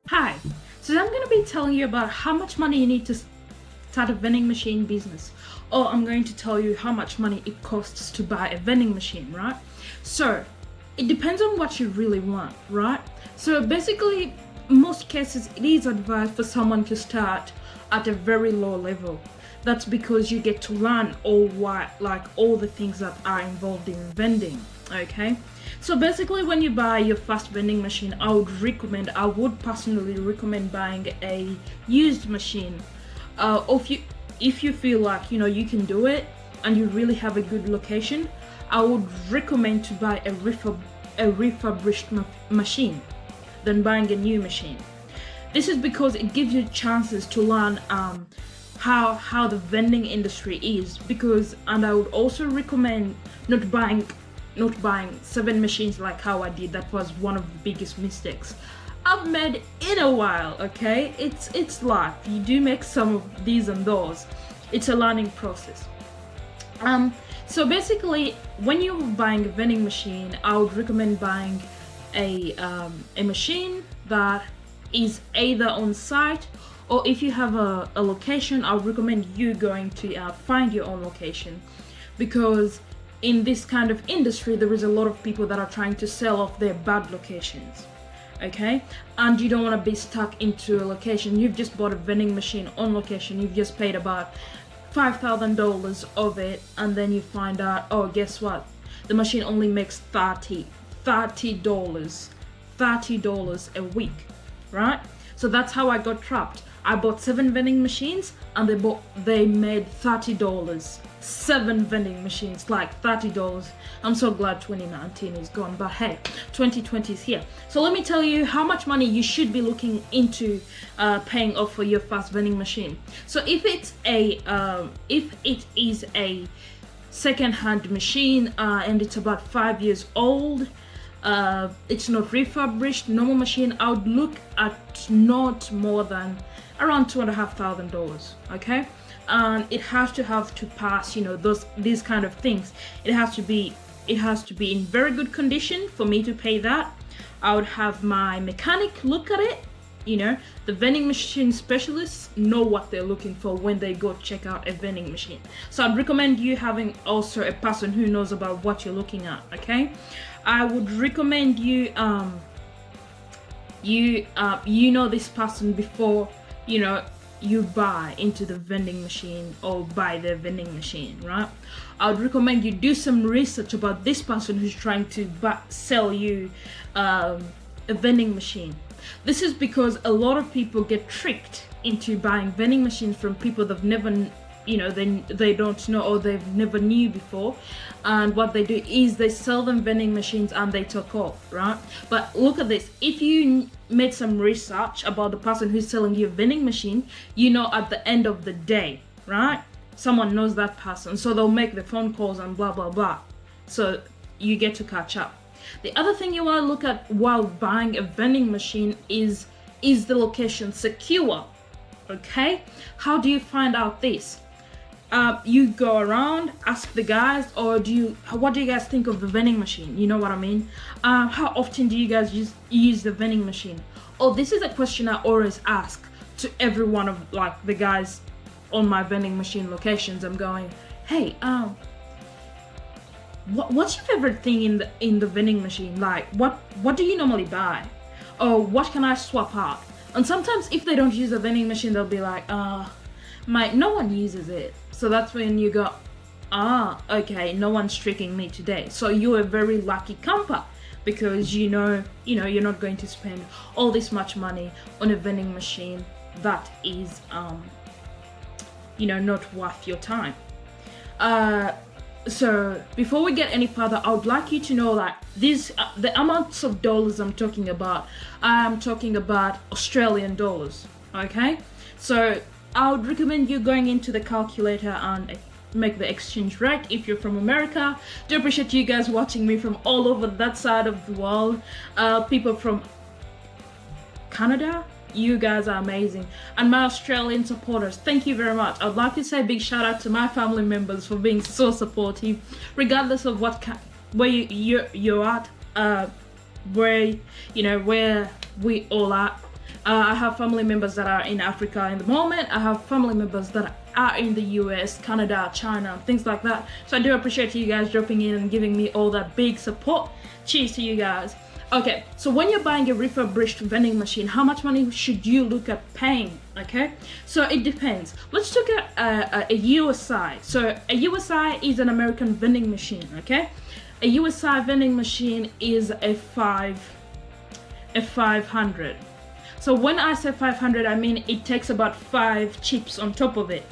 Hi, so I'm going to be telling you about how much money you need to start a vending machine business, or I'm going to tell you how much money it costs to buy a vending machine, right? So it depends on what you really want, right? So basically, most cases it is advised for someone to start at a very low level. That's because you get to learn all the things that are involved in vending. Okay, so basically when you buy your first vending machine, I would personally recommend buying a used machine. Or if you feel like you can do it and you really have a good location, I would recommend to buy a refurbished machine than buying a new machine. This is because it gives you chances to learn how the vending industry is. And I would also recommend not buying 7 machines like how I did. That was one of the biggest mistakes I've made in a while. Okay, it's life. You do make some of these and those. It's a learning process. So basically, when you're buying a vending machine, I would recommend buying a machine that is either on site, or if you have a location, I would recommend you going to find your own location, because in this kind of industry there is a lot of people that are trying to sell off their bad locations. Okay, and you don't want to be stuck into a location. You've just bought a vending machine on location, you've just paid about $5,000 of it, and then you find out, oh, guess what, the machine only makes $30 a week, right? So that's how I got trapped. I bought 7 vending machines and they made $30. 7 vending machines, like $30. I'm so glad 2019 is gone, but hey, 2020 is here. So let me tell you how much money you should be looking into paying off for your first vending machine. So if it is a second-hand machine and it's about 5 years old, it's not refurbished, normal machine, I would look at not more than around $2,500. Okay, and it has to pass these kind of things. It has to be in very good condition for me to pay that. I would have my mechanic look at it. The vending machine specialists know what they're looking for when they go check out a vending machine. So I'd recommend you having also a person who knows about what you're looking at. Okay, I would recommend you this person before you buy into the vending machine or buy the vending machine, right? I would recommend you do some research about this person who's trying to sell you a vending machine. This is because a lot of people get tricked into buying vending machines from people they've never they don't know, or they've never knew before, and what they do is they sell them vending machines and they talk off, right? But look at this. If you made some research about the person who's selling you a vending machine, at the end of the day, right, someone knows that person, so they'll make the phone calls and blah blah blah, so you get to catch up. The other thing you want to look at while buying a vending machine is the location secure? Okay, how do you find out this? You go around, ask the guys, or what do you guys think of the vending machine? You know what I mean? How often do you guys use the vending machine? Oh, this is a question I always ask to every one of the guys on my vending machine locations. I'm going, hey, what's your favorite thing in the vending machine? Like, what do you normally buy? Or what can I swap out? And sometimes if they don't use the vending machine, they'll be like, no one uses it. So that's when you go, okay, no one's tricking me today. So you're a very lucky camper, because you're not going to spend all this much money on a vending machine that is not worth your time. So before we get any further, I would like you to know that the amounts of dollars I'm talking about Australian dollars. Okay, so I would recommend you going into the calculator and make the exchange rate if you're from America. Do appreciate you guys watching me from all over that side of the world. People from Canada, you guys are amazing. And my Australian supporters, thank you very much. I'd like to say a big shout out to my family members for being so supportive, regardless of where you're at, where we all are. I have family members that are in Africa in the moment. I have family members that are in the US, Canada, China, things like that. So I do appreciate you guys dropping in and giving me all that big support. Cheers to you guys. Okay, so when you're buying a refurbished vending machine, how much money should you look at paying? Okay, so it depends. Let's look at a USI. So a USI is an American vending machine. Okay, a USI vending machine is a 500. So when I say 500, I mean it takes about 5 chips on top of it.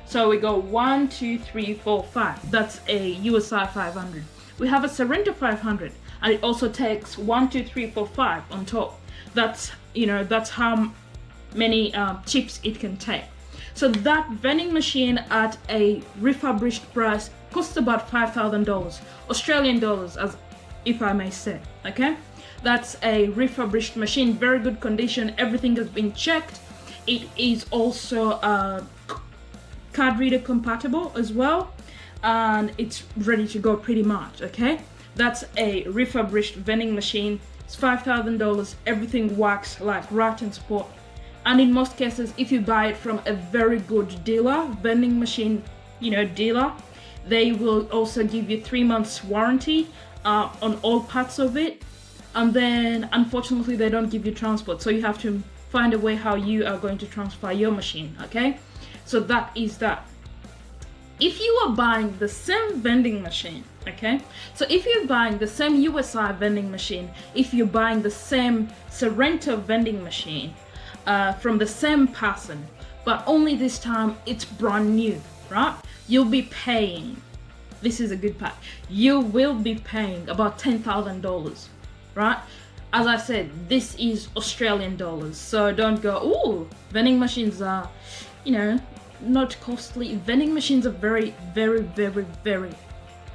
So we go 1, 2, 3, 4, 5. That's a USI 500. We have a Sorrento 500, and it also takes 1, 2, 3, 4, 5 on top. That's, you know, that's how many chips it can take. So that vending machine at a refurbished price costs about $5,000 Australian dollars, as if I may say. Okay, that's a refurbished machine, very good condition. Everything has been checked. It is also card reader compatible as well, and it's ready to go pretty much. Okay, that's a refurbished vending machine. It's $5,000. Everything works like right in spot, and in most cases, if you buy it from a very good dealer, vending machine, you know, dealer, they will also give you 3 months warranty on all parts of it. And then unfortunately they don't give you transport, so you have to find a way how you are going to transfer your machine. Okay, so that is that. If you are buying the same vending machine, okay, so if you're buying the same USI vending machine, if you're buying the same Sorrento vending machine from the same person, but only this time it's brand new, right, you'll be paying, this is a good part, you will be paying about $10,000, right? As I said, this is Australian dollars, so don't go, oh, vending machines are, you know, not costly. Vending machines are very, very, very, very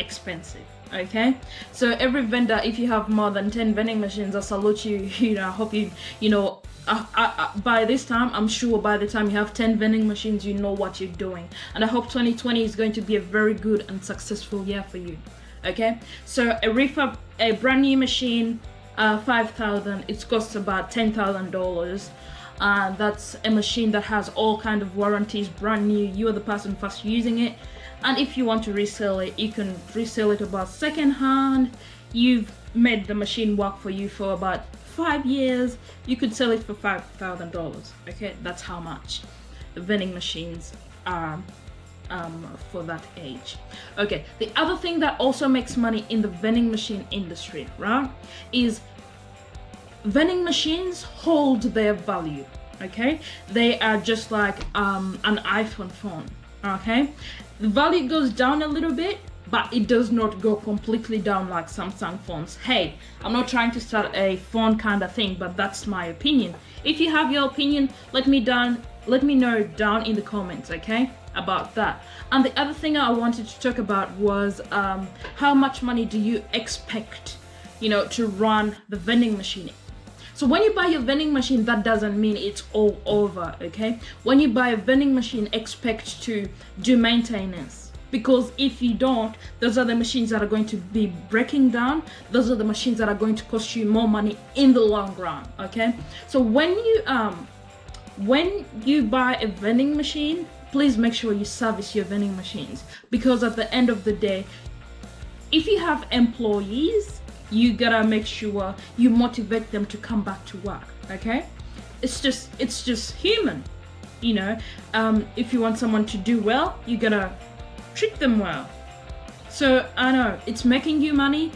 expensive. Okay, so every vendor, if you have more than 10 vending machines, I salute you. You know, I hope you know, by this time, I'm sure by the time you have 10 vending machines, you know what you're doing. And I hope 2020 is going to be a very good and successful year for you. Okay, so a brand new machine, 5,000, it costs about $10,000. That's a machine that has all kind of warranties, brand new. You are the person first using it, and if you want to resell it, you can resell it about second hand. You've made the machine work for you for about 5 years, you could sell it for $5,000. Okay, that's how much the vending machines are for that age. Okay, the other thing that also makes money in the vending machine industry, right, is vending machines hold their value. Okay, they are just like an iPhone phone. Okay, the value goes down a little bit, but it does not go completely down like Samsung phones. Hey, I'm not trying to start a phone kind of thing, but that's my opinion. If you have your opinion, let me know down in the comments, okay, about that. And the other thing I wanted to talk about was how much money do you expect, you know, to run the vending machine. So when you buy your vending machine, that doesn't mean it's all over, okay? When you buy a vending machine, expect to do maintenance, because if you don't, those are the machines that are going to be breaking down. Those are the machines that are going to cost you more money in the long run, okay? So when you buy a vending machine, please make sure you service your vending machines, because at the end of the day, if you have employees, you gotta make sure you motivate them to come back to work. Okay, it's just human, you know. If you want someone to do well, you gotta treat them well. So I know it's making you money,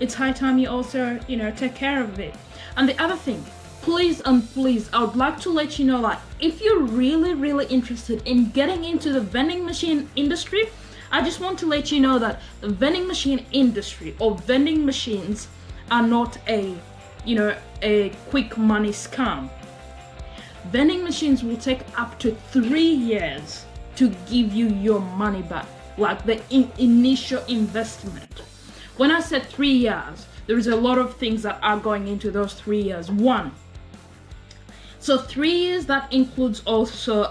it's high time you also, you know, take care of it. And the other thing, please and please, I would like to let you know, like, if you're really interested in getting into the vending machine industry, I just want to let you know that the vending machine industry, or vending machines, are not a, you know, a quick money scam. Vending machines will take up to 3 years to give you your money back, like the initial investment. When I said 3 years, there is a lot of things that are going into those 3 years. One, so 3 years, that includes also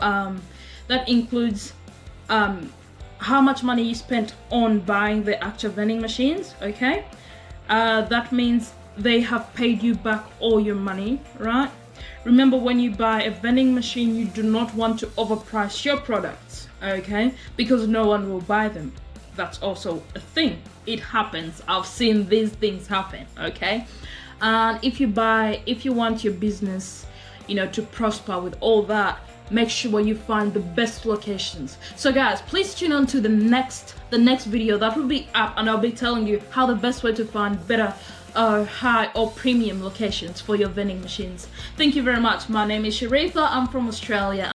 how much money you spent on buying the actual vending machines. Okay, that means they have paid you back all your money, right? Remember, when you buy a vending machine, you do not want to overprice your products, okay? Because no one will buy them. That's also a thing. It happens. I've seen these things happen, okay? And if you want your business, to prosper with all that, make sure you find the best locations. So guys, please tune on to the next video that will be up, and I'll be telling you how the best way to find better high or premium locations for your vending machines. Thank you very much. My name is Sharifa. I'm from Australia.